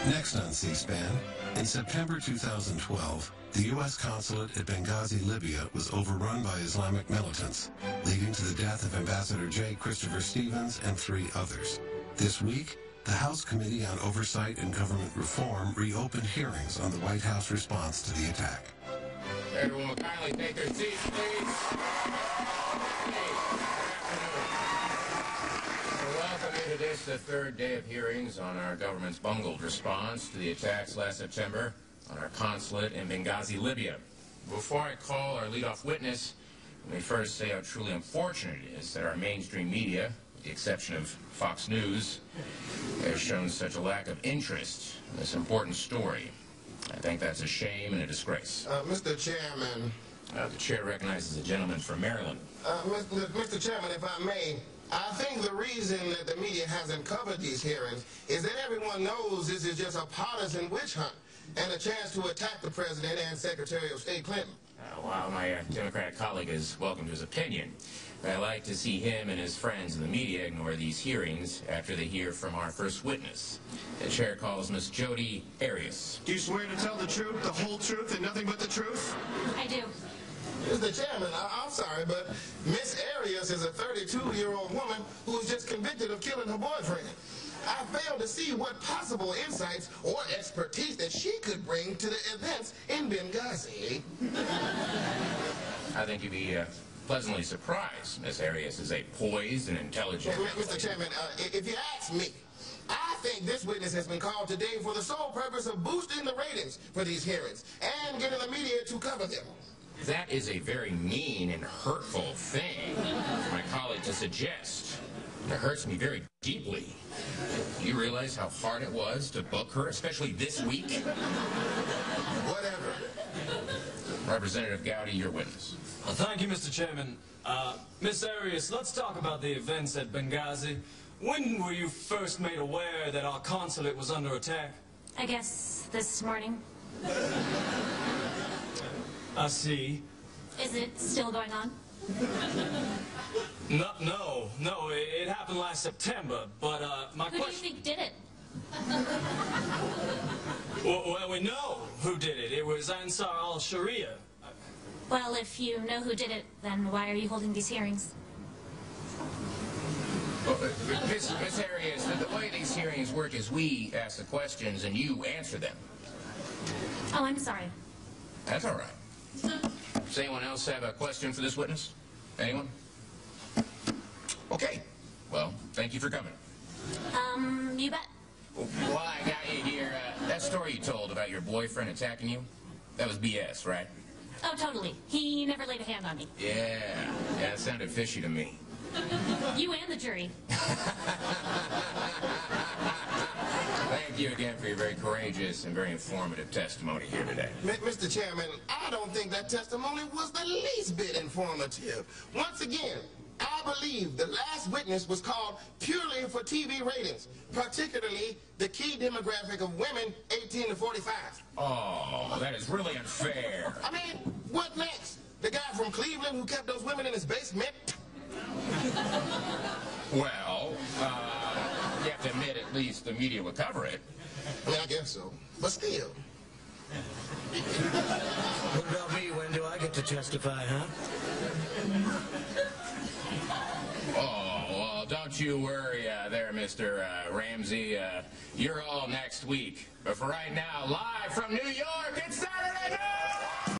Next on C-SPAN, in September 2012, the U.S. consulate at Benghazi, Libya was overrun by Islamic militants, leading to the death of Ambassador J. Christopher Stevens and 3 others. This week, the House Committee on Oversight and Government Reform reopened hearings on the White House response to the attack. Everyone will kindly take their seats, please. Welcome you to this, the 3rd day of hearings on our government's bungled response to the attacks last September on our consulate in Benghazi, Libya. Before I call our leadoff witness, let me first say how truly unfortunate it is that our mainstream media, with the exception of Fox News, has shown such a lack of interest in this important story. I think that's a shame and a disgrace. Mr. Chairman. The chair recognizes a gentleman from Maryland. Mr. Chairman, if I may, I think the reason that the media hasn't covered these hearings is that everyone knows this is just a partisan witch hunt and a chance to attack the President and Secretary of State Clinton. While my Democratic colleague is welcome to his opinion, I like to see him and his friends in the media ignore these hearings after they hear from our first witness. The chair calls Miss Jody Arias. Do you swear to tell the truth, the whole truth, and nothing but the truth? I do. Mr. Chairman, I'm sorry, but Miss Arias is a 32-year-old woman who was just convicted of killing her boyfriend. I failed to see what possible insights or expertise that she could bring to the events in Benghazi. I think you'd be pleasantly surprised. Miss Arias is a poised and intelligent... Mr. Chairman, if you ask me, I think this witness has been called today for the sole purpose of boosting the ratings for these hearings and getting the media to cover them. That is a very mean and hurtful thing for my colleague to suggest. It hurts me very deeply. Do you realize how hard it was to book her, especially this week? Whatever. Representative Gowdy, your witness. Thank you, Mr. Chairman. Miss Arias, let's talk about the events at Benghazi. When were you first made aware that our consulate was under attack? I guess this morning. I see. Is it still going on? No, it happened last September, but my question... Who do you think did it? Well, we know who did it. It was Ansar al-Sharia. Well, if you know who did it, then why are you holding these hearings? Well, Miss Arias, the way these hearings work is we ask the questions and you answer them. Oh, I'm sorry. That's all right. Does anyone else have a question for this witness? Anyone? Okay. Well, thank you for coming. You bet. Well, I got you here. That story you told about your boyfriend attacking you, that was BS, right? Oh, totally. He never laid a hand on me. Yeah, it sounded fishy to me. You and the jury. Thank you again for your very courageous and very informative testimony here today. Mr. Chairman, I don't think that testimony was the least bit informative. Once again, I believe the last witness was called purely for TV ratings, particularly the key demographic of women 18 to 45. Oh, that is really unfair. I mean, what next? The guy from Cleveland who kept those women in his basement? Well, you have to admit at least the media would cover it. I mean, I guess so. But still. What about me? When do I get to testify, huh? Oh, well, don't you worry there, Mr. Ramsey. You're all next week. But for right now, live from New York.